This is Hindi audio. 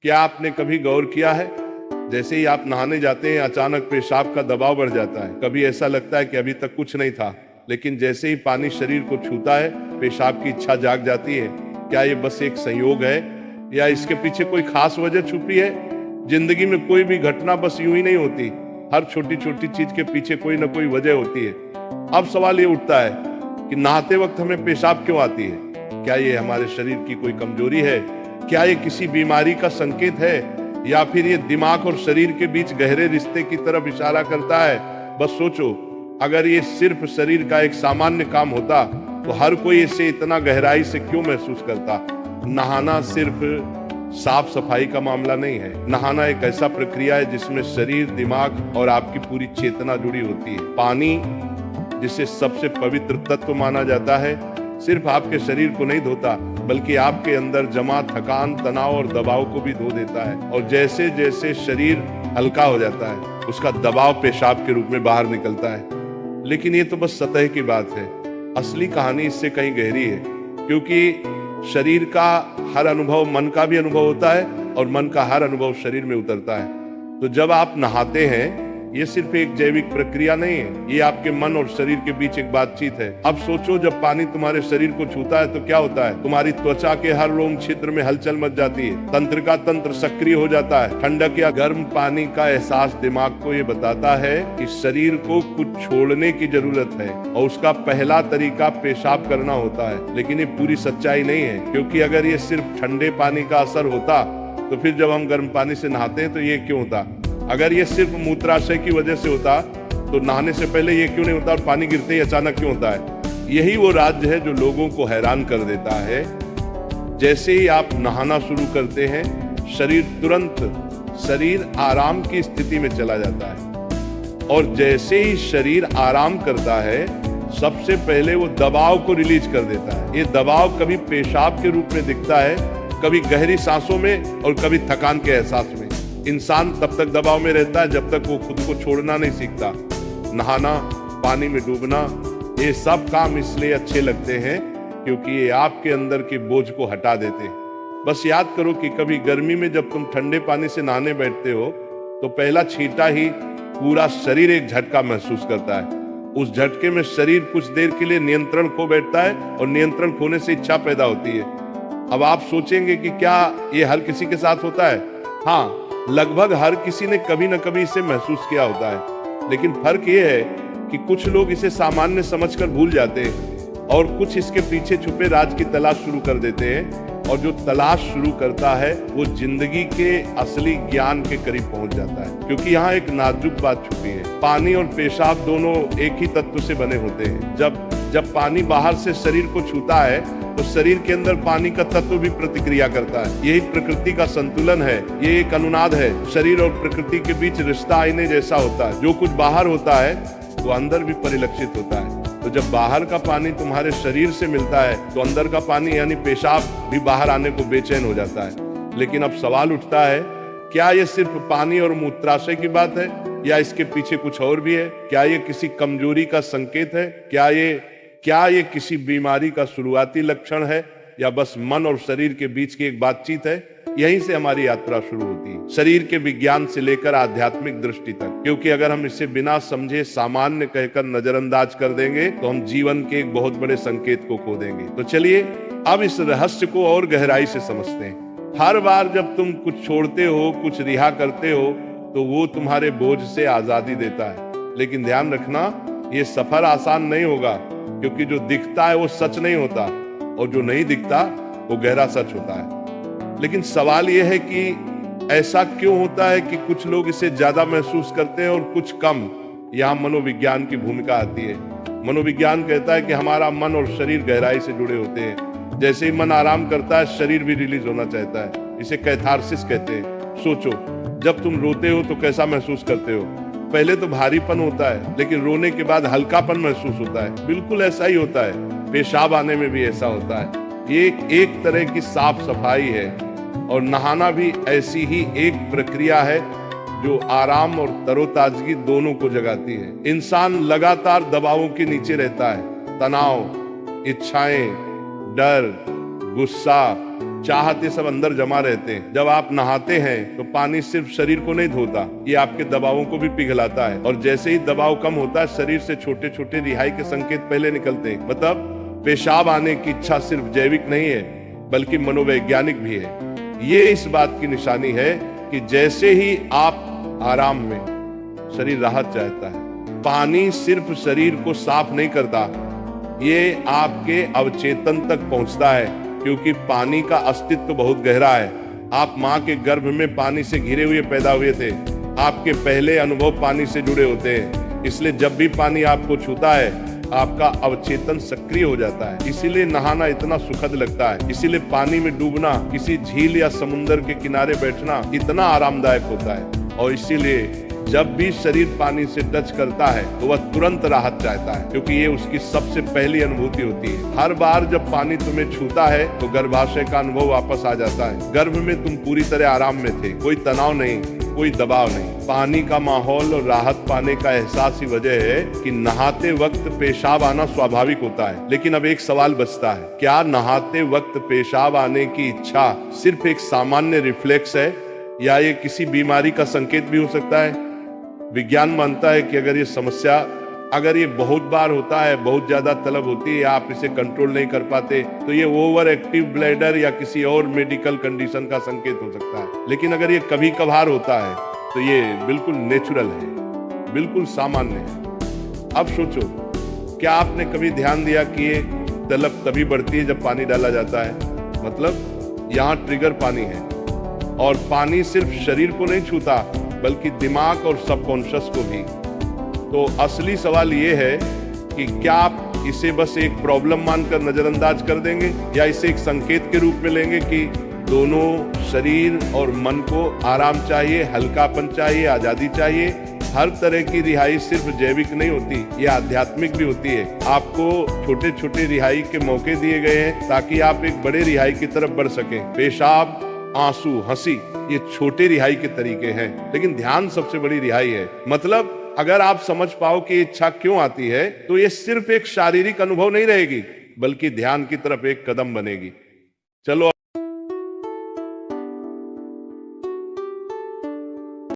क्या आपने कभी गौर किया है, जैसे ही आप नहाने जाते हैं अचानक पेशाब का दबाव बढ़ जाता है। कभी ऐसा लगता है कि अभी तक कुछ नहीं था, लेकिन जैसे ही पानी शरीर को छूता है पेशाब की इच्छा जाग जाती है। क्या ये बस एक संयोग है या इसके पीछे कोई खास वजह छुपी है? जिंदगी में कोई भी घटना बस यूं ही नहीं होती, हर छोटी छोटी चीज के पीछे कोई ना कोई वजह होती है। अब सवाल ये उठता है कि नहाते वक्त हमें पेशाब क्यों आती है? क्या ये हमारे शरीर की कोई कमजोरी है? क्या ये किसी बीमारी का संकेत है, या फिर ये दिमाग और शरीर के बीच गहरे रिश्ते की तरफ इशारा करता है? बस सोचो, अगर ये सिर्फ शरीर का एक सामान्य काम होता तो हर कोई इसे इतना गहराई से क्यों महसूस करता? नहाना सिर्फ साफ सफाई का मामला नहीं है। नहाना एक ऐसा प्रक्रिया है जिसमें शरीर, दिमाग और आपकी पूरी चेतना जुड़ी होती है। पानी, जिसे सबसे पवित्र तत्व माना जाता है, सिर्फ आपके शरीर को नहीं धोता, बल्कि आपके अंदर जमा थकान, तनाव और दबाव को भी धो देता है। और जैसे जैसे शरीर हल्का हो जाता है, उसका दबाव पेशाब के रूप में बाहर निकलता है। लेकिन ये तो बस सतह की बात है। असली कहानी इससे कहीं गहरी है, क्योंकि शरीर का हर अनुभव मन का भी अनुभव होता है और मन का हर अनुभव शरीर में उतरता है। तो जब आप नहाते हैं, ये सिर्फ एक जैविक प्रक्रिया नहीं है, ये आपके मन और शरीर के बीच एक बातचीत है। अब सोचो, जब पानी तुम्हारे शरीर को छूता है तो क्या होता है? तुम्हारी त्वचा के हर रोम छिद्र में हलचल मच जाती है, तंत्र का तंत्र सक्रिय हो जाता है। ठंडक या गर्म पानी का एहसास दिमाग को ये बताता है कि शरीर को कुछ छोड़ने की जरूरत है, और उसका पहला तरीका पेशाब करना होता है। लेकिन ये पूरी सच्चाई नहीं है, क्योंकि अगर ये सिर्फ ठंडे पानी का असर होता तो फिर जब हम गर्म पानी से नहाते हैं तो ये क्यों होता? अगर ये सिर्फ मूत्राशय की वजह से होता तो नहाने से पहले ये क्यों नहीं होता, और पानी गिरते ही अचानक क्यों होता है? यही वो राज्य है जो लोगों को हैरान कर देता है। जैसे ही आप नहाना शुरू करते हैं, शरीर आराम की स्थिति में चला जाता है, और जैसे ही शरीर आराम करता है, सबसे पहले वो दबाव को रिलीज कर देता है। ये दबाव कभी पेशाब के रूप में दिखता है, कभी गहरी सांसों में, और कभी थकान के एहसास में। इंसान तब तक दबाव में रहता है जब तक वो खुद को छोड़ना नहीं सीखता। नहाना, पानी में डूबना, ये सब काम इसलिए अच्छे लगते हैं क्योंकि ये आपके अंदर के बोझ को हटा देते हैं। बस याद करो कि कभी गर्मी में जब तुम ठंडे पानी से नहाने बैठते हो तो पहला छींटा ही पूरा शरीर एक झटका महसूस करता है। उस झटके में शरीर कुछ देर के लिए नियंत्रण खो बैठता है, और नियंत्रण खोने से इच्छा पैदा होती है। अब आप सोचेंगे कि क्या ये हर किसी के साथ होता है? हाँ, लगभग हर किसी ने कभी न कभी इसे महसूस किया होता है। लेकिन फर्क ये है कि कुछ लोग इसे सामान्य समझकर भूल जाते हैं, और कुछ इसके पीछे छुपे राज की तलाश शुरू कर देते हैं। और जो तलाश शुरू करता है वो जिंदगी के असली ज्ञान के करीब पहुंच जाता है, क्योंकि यहाँ एक नाजुक बात छुपी है। पानी और पेशाब दोनों एक ही तत्व से बने होते हैं। जब पानी बाहर से शरीर को छूता है तो शरीर के अंदर पानी का तत्व भी प्रतिक्रिया करता है। यही प्रकृति का संतुलन है, ये एक अनुनाद है। शरीर और प्रकृति के बीच रिश्ता आईने जैसा होता है। जो कुछ बाहर होता है वो अंदर भी परिलक्षित होता है। तो जब बाहर का पानी तुम्हारे शरीर से मिलता है तो अंदर का पानी यानी पेशाब भी बाहर आने को बेचैन हो जाता है। लेकिन अब सवाल उठता है, क्या ये सिर्फ पानी और मूत्राशय की बात है, या इसके पीछे कुछ और भी है? क्या ये किसी कमजोरी का संकेत है? क्या ये किसी बीमारी का शुरुआती लक्षण है, या बस मन और शरीर के बीच की एक बातचीत है? यहीं से हमारी यात्रा शुरू होती है, शरीर के विज्ञान से लेकर आध्यात्मिक दृष्टि तक। क्योंकि अगर हम इसे बिना समझे सामान्य कहकर नजरअंदाज कर देंगे तो हम जीवन के एक बहुत बड़े संकेत को खो देंगे। तो चलिए अब इस रहस्य को और गहराई से समझते हैं। हर बार जब तुम कुछ छोड़ते हो, कुछ रिहा करते हो, तो वो तुम्हारे बोझ से आजादी देता है। लेकिन ध्यान रखना, ये सफर आसान नहीं होगा, क्योंकि जो दिखता है वो सच नहीं होता, और जो नहीं दिखता वो गहरा सच होता है। लेकिन सवाल यह है कि ऐसा क्यों होता है कि कुछ लोग इसे ज्यादा महसूस करते हैं और कुछ कम? यहाँ मनोविज्ञान की भूमिका आती है। मनोविज्ञान कहता है कि हमारा मन और शरीर गहराई से जुड़े होते हैं। जैसे ही मन आराम करता है, शरीर भी रिलीज होना चाहता है। इसे कैथारसिस कहते हैं। सोचो, जब तुम रोते हो तो कैसा महसूस करते हो? पहले तो भारीपन होता है, लेकिन रोने के बाद हल्कापन महसूस होता है। बिल्कुल ऐसा ही होता है, पेशाब आने में भी ऐसा होता है। ये एक तरह की साफ सफाई है, और नहाना भी ऐसी ही एक प्रक्रिया है जो आराम और तरोताजगी दोनों को जगाती है। इंसान लगातार दबावों के नीचे रहता है। तनाव, इच्छाएं, डर, गुस्सा, चाहते सब अंदर जमा रहते हैं। जब आप नहाते हैं तो पानी सिर्फ शरीर को नहीं धोता, ये आपके दबावों को भी पिघलाता है। और जैसे ही दबाव कम होता है, शरीर से छोटे छोटे रिहाई के संकेत पहले निकलते हैं। मतलब पेशाब आने की इच्छा सिर्फ जैविक नहीं है, बल्कि मनोवैज्ञानिक भी है। ये इस बात की निशानी है कि जैसे ही आप आराम में, शरीर राहत चाहता है। पानी सिर्फ शरीर को साफ नहीं करता, ये आपके अवचेतन तक पहुंचता है, क्योंकि पानी का अस्तित्व बहुत गहरा है। आप माँ के गर्भ में पानी से घिरे हुए पैदा हुए थे। आपके पहले अनुभव पानी से जुड़े होते हैं, इसलिए जब भी पानी आपको छूता है, आपका अवचेतन सक्रिय हो जाता है। इसीलिए नहाना इतना सुखद लगता है। इसीलिए पानी में डूबना, किसी झील या समुद्र के किनारे बैठना इतना आरामदायक होता है। और इसीलिए जब भी शरीर पानी से टच करता है तो वह तुरंत राहत चाहता है, क्योंकि ये उसकी सबसे पहली अनुभूति होती है। हर बार जब पानी तुम्हें छूता है तो गर्भाशय का अनुभव वापस आ जाता है। गर्भ में तुम पूरी तरह आराम में थे, कोई तनाव नहीं, कोई दबाव नहीं। पानी का माहौल और राहत पाने का एहसास ही वजह है कि नहाते वक्त पेशाब आना स्वाभाविक होता है। लेकिन अब एक सवाल बचता है, क्या नहाते वक्त पेशाब आने की इच्छा सिर्फ एक सामान्य रिफ्लेक्स है, या ये किसी बीमारी का संकेत भी हो सकता है? विज्ञान मानता है कि अगर ये बहुत बार होता है, बहुत ज्यादा तलब होती है, या आप इसे कंट्रोल नहीं कर पाते, तो ये ओवर एक्टिव ब्लैडर या किसी और मेडिकल कंडीशन का संकेत हो सकता है। लेकिन अगर ये कभी कभार होता है तो ये बिल्कुल नेचुरल है, बिल्कुल सामान्य है। अब सोचो, क्या आपने कभी ध्यान दिया कि ये तलब तभी बढ़ती है जब पानी डाला जाता है? मतलब यहाँ ट्रिगर पानी है, और पानी सिर्फ शरीर को नहीं छूता, बल्कि दिमाग और सबकॉन्शियस को भी। तो असली सवाल ये है कि क्या आप इसे बस एक प्रॉब्लम मानकर नजरअंदाज कर देंगे, या इसे एक संकेत के रूप में लेंगे कि दोनों शरीर और मन को आराम चाहिए, हल्कापन चाहिए, आजादी चाहिए। हर तरह की रिहाई सिर्फ जैविक नहीं होती, ये आध्यात्मिक भी होती है। आपको छोटे छोटे रिहाई के मौके दिए गए हैं ताकि आप एक बड़े रिहाई की तरफ बढ़ सकें। पेशाब, आंसू, हंसी, ये छोटे रिहाई के तरीके हैं, लेकिन ध्यान सबसे बड़ी रिहाई है। मतलब अगर आप समझ पाओ कि इच्छा क्यों आती है, तो ये सिर्फ एक शारीरिक अनुभव नहीं रहेगी, बल्कि ध्यान की तरफ एक कदम बनेगी। चलो